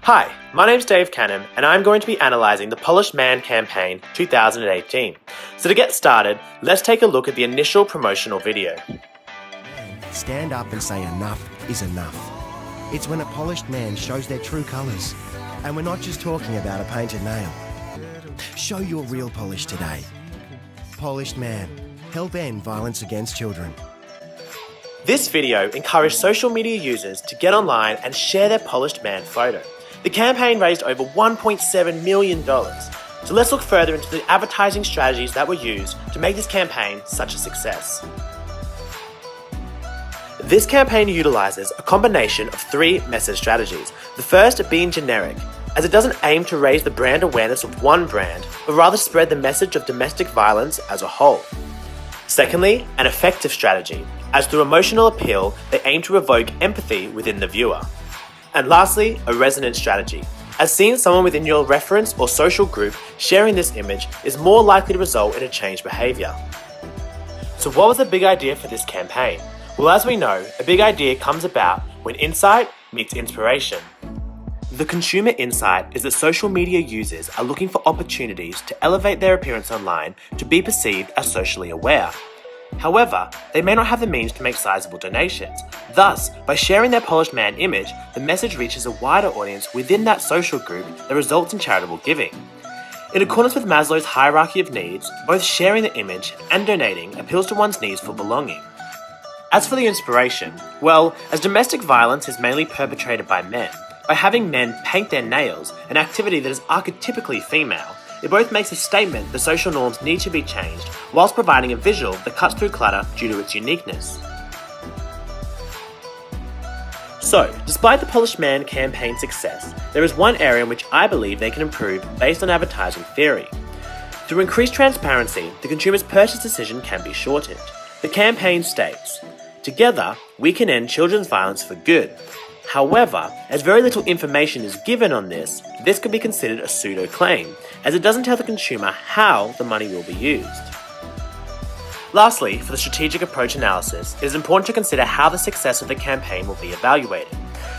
Hi, my name's Dave Canham, and I'm going to be analysing the Polished Man campaign 2018. So to get started, let's take a look at the initial promotional video. Stand up and say enough is enough. It's when a polished man shows their true colours. And we're not just talking about a painted nail. Show your real polish today. Polished Man. Help end violence against children. This video encouraged social media users to get online and share their Polished Man photo. The campaign raised over $1.7 million. So let's look further into the advertising strategies that were used to make this campaign such a success. This campaign utilises a combination of three message strategies. The first being generic, as it doesn't aim to raise the brand awareness of one brand, but rather spread the message of domestic violence as a whole. Secondly, an effective strategy, as through emotional appeal, they aim to evoke empathy within the viewer. And lastly, a resonance strategy, as seeing someone within your reference or social group sharing this image is more likely to result in a changed behaviour. So what was the big idea for this campaign? Well, as we know, a big idea comes about when insight meets inspiration. The consumer insight is that social media users are looking for opportunities to elevate their appearance online to be perceived as socially aware. However, they may not have the means to make sizable donations. Thus, by sharing their Polished Man image, the message reaches a wider audience within that social group that results in charitable giving. In accordance with Maslow's hierarchy of needs, both sharing the image and donating appeals to one's needs for belonging. As for the inspiration, well, as domestic violence is mainly perpetrated by men, by having men paint their nails, an activity that is archetypically female, it both makes a statement that social norms need to be changed, whilst providing a visual that cuts through clutter due to its uniqueness. So, despite the Polished Man campaign's success, there is one area in which I believe they can improve based on advertising theory. Through increased transparency, the consumer's purchase decision can be shortened. The campaign states, "Together, we can end children's violence for good." However, as very little information is given on this could be considered a pseudo-claim, as it doesn't tell the consumer how the money will be used. Lastly, for the strategic approach analysis, it is important to consider how the success of the campaign will be evaluated.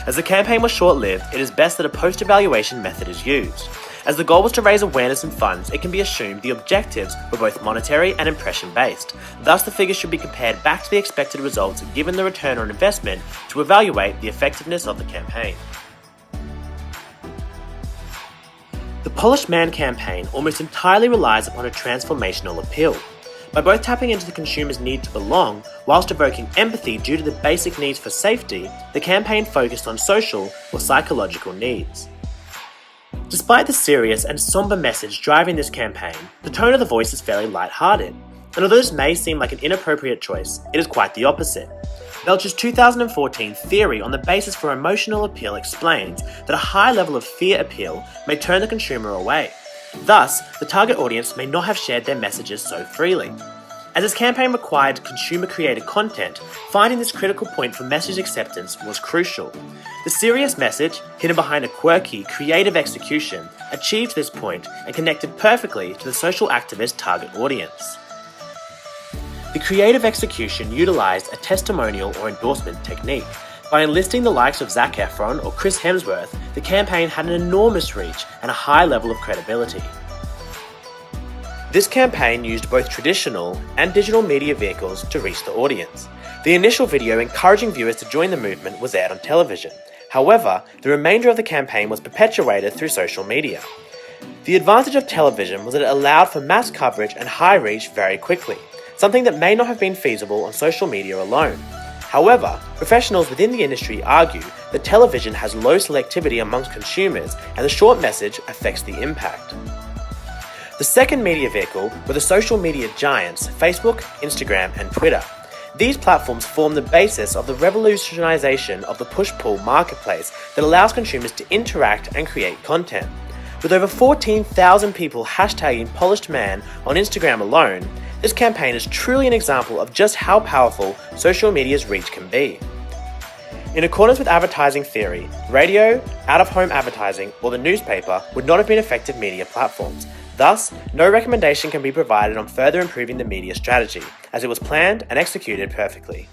As the campaign was short-lived, it is best that a post-evaluation method is used. As the goal was to raise awareness and funds, it can be assumed the objectives were both monetary and impression-based. Thus, the figures should be compared back to the expected results given the return on investment to evaluate the effectiveness of the campaign. The Polished Man campaign almost entirely relies upon a transformational appeal. By both tapping into the consumer's need to belong, whilst evoking empathy due to the basic needs for safety, the campaign focused on social or psychological needs. Despite the serious and somber message driving this campaign, the tone of the voice is fairly light-hearted. And although this may seem like an inappropriate choice, it is quite the opposite. Belcher's 2014 theory on the basis for emotional appeal explains that a high level of fear appeal may turn the consumer away. Thus, the target audience may not have shared their messages so freely. As this campaign required consumer-created content, finding this critical point for message acceptance was crucial. The serious message, hidden behind a quirky, creative execution, achieved this point and connected perfectly to the social activist target audience. The creative execution utilised a testimonial or endorsement technique. By enlisting the likes of Zac Efron or Chris Hemsworth, the campaign had an enormous reach and a high level of credibility. This campaign used both traditional and digital media vehicles to reach the audience. The initial video encouraging viewers to join the movement was aired on television. However, the remainder of the campaign was perpetuated through social media. The advantage of television was that it allowed for mass coverage and high reach very quickly, something that may not have been feasible on social media alone. However, professionals within the industry argue that television has low selectivity amongst consumers and the short message affects the impact. The second media vehicle were the social media giants Facebook, Instagram, and Twitter. These platforms form the basis of the revolutionization of the push-pull marketplace that allows consumers to interact and create content. With over 14,000 people hashtagging Polished Man on Instagram alone, this campaign is truly an example of just how powerful social media's reach can be. In accordance with advertising theory, radio, out-of-home advertising, or the newspaper would not have been effective media platforms. Thus, no recommendation can be provided on further improving the media strategy, as it was planned and executed perfectly.